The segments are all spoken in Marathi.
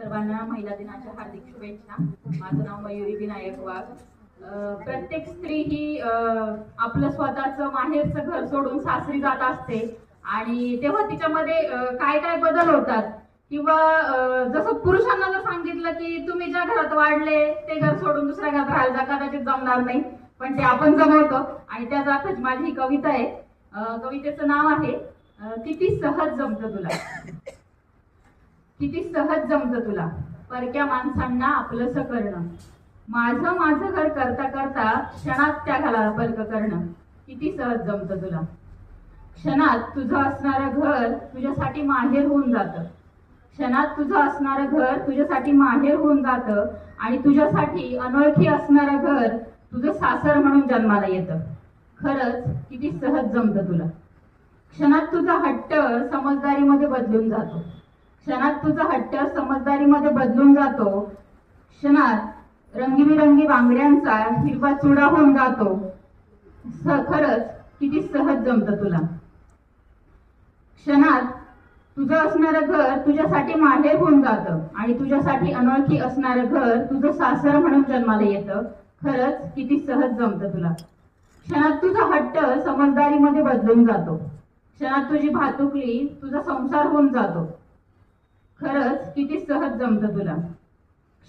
सर्वांना महिला दिनाच्या हार्दिक शुभेच्छा। माझं नाव मयुरी विनायक वाघ। प्रत्येक स्त्री ही आपलं स्वतःचं माहेरचं घर सोडून सासरी जात असते आणि तेव्हा तिच्यामध्ये काय काय बदल होतात किंवा जसं पुरुषांना जर सांगितलं की तुम्ही ज्या घरात वाढले ते घर सोडून दुसऱ्या घरात राहायला कदाचित जमणार नाही, पण ते आपण जमवतो आणि त्या जातच माझी ही कविता आहे। कवितेचं नाव आहे किती सहज जमतं तुला। किती सहज जमतं तुला परक्या माणसांना आपलंसं करणं, माझं माझं घर करता करता क्षणात त्या घराला पलक करणं। किती सहज जमतं तुला। क्षणात तुझं असणारं घर तुझ्यासाठी माहेर होऊन जातं, क्षणात तुझं असणारं घर तुझ्यासाठी माहेर होऊन जातं आणि तुझ्यासाठी अनोळखी असणारं घर तुझं सासर म्हणून जन्माला येतं। खरंच किती सहज जमतं तुला। क्षणात तुझा हट्ट समजदारीमध्ये बदलून जातो, क्षणात तुझा हट्ट समजदारीमध्ये बदलून जातो, क्षणात रंगीबिरंगी बांगड्यांचा हिरवा चुडा होऊन जातो। खरंच किती सहज जमतं तुला। क्षणात तुझं असणारं घर तुझ्यासाठी माहेर होऊन जातं आणि तुझ्यासाठी अनोळखी असणारं घर तुझं सासर म्हणून जन्माला येतं। खरंच किती सहज जमतं तुला। क्षणात तुझा हट्ट समजदारीमध्ये बदलून जातो, क्षणात तुझी भातुकली तुझा संसार होऊन जातो। खरंच किती सहज जमतं तुला।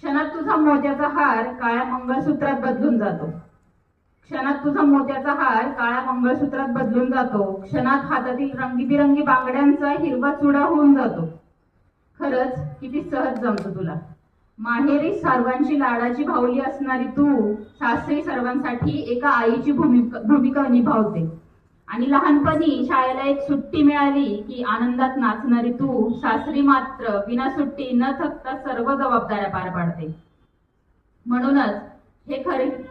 क्षणात तुझा मोत्याचा हार काळ्या मंगळसूत्रात बदलून जातो, क्षणात तुझा मोत्याचा हार काळ्या मंगळसूत्रात बदलून जातो, क्षणात हातातील रंगीबिरंगी बांगड्यांचा हिरवा चुडा होऊन जातो। खरंच किती सहज जमतं तुला। माहेरी सर्वांची लाडाची भावली असणारी तू सासरी सर्वांसाठी एका आईची भूमिका निभावते आणि लहानपणी शाळेला एक सुट्टी मिळाली की आनंदात नाचणारी तू सासरी मात्र बिना सुट्टी न थकता सर्व जबाबदाऱ्या पार पाडते। म्हणूनच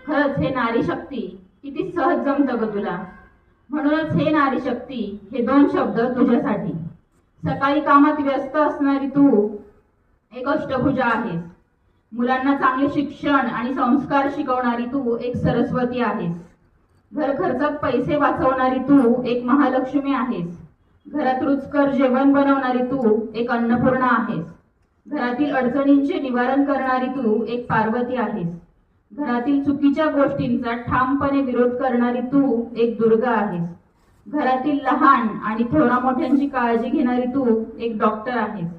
खरंच हे नारी शक्ती किती सहज जमतं ग तुला। म्हणूनच हे नारी शक्ती हे दोन शब्द तुझ्यासाठी। सकाळी कामात व्यस्त असणारी तू एक अष्टभुजा आहेस, मुलांना चांगले शिक्षण आणि संस्कार शिकवणारी तू एक सरस्वती आहेस, घर खर्चात पैसे वाचवणारी तू एक महालक्ष्मी आहेस, घरात रुचकर जेवण बनवणारी तू एक अन्नपूर्णा आहेस, घरातील अडचणींचे निवारण करणारी तू एक पार्वती आहेस, घरातील चुकीच्या गोष्टींचा ठामपणे विरोध करणारी तू एक दुर्गा आहेस, घरातील लहान आणि थोरा मोठ्यांची काळजी घेणारी तू एक डॉक्टर आहेस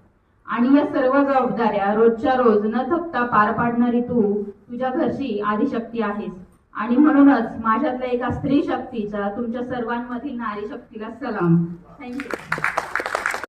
आणि या सर्व जबाबदाऱ्या रोजच्या रोज न थकता पार पाडणारी तू तुझ्या घरची आदिशक्ती आहेस। आणि म्हणूनच माझ्यातल्या एका स्त्री शक्तीचा तुमच्या सर्वांमधील नारी शक्तीला सलाम। थँक्यू।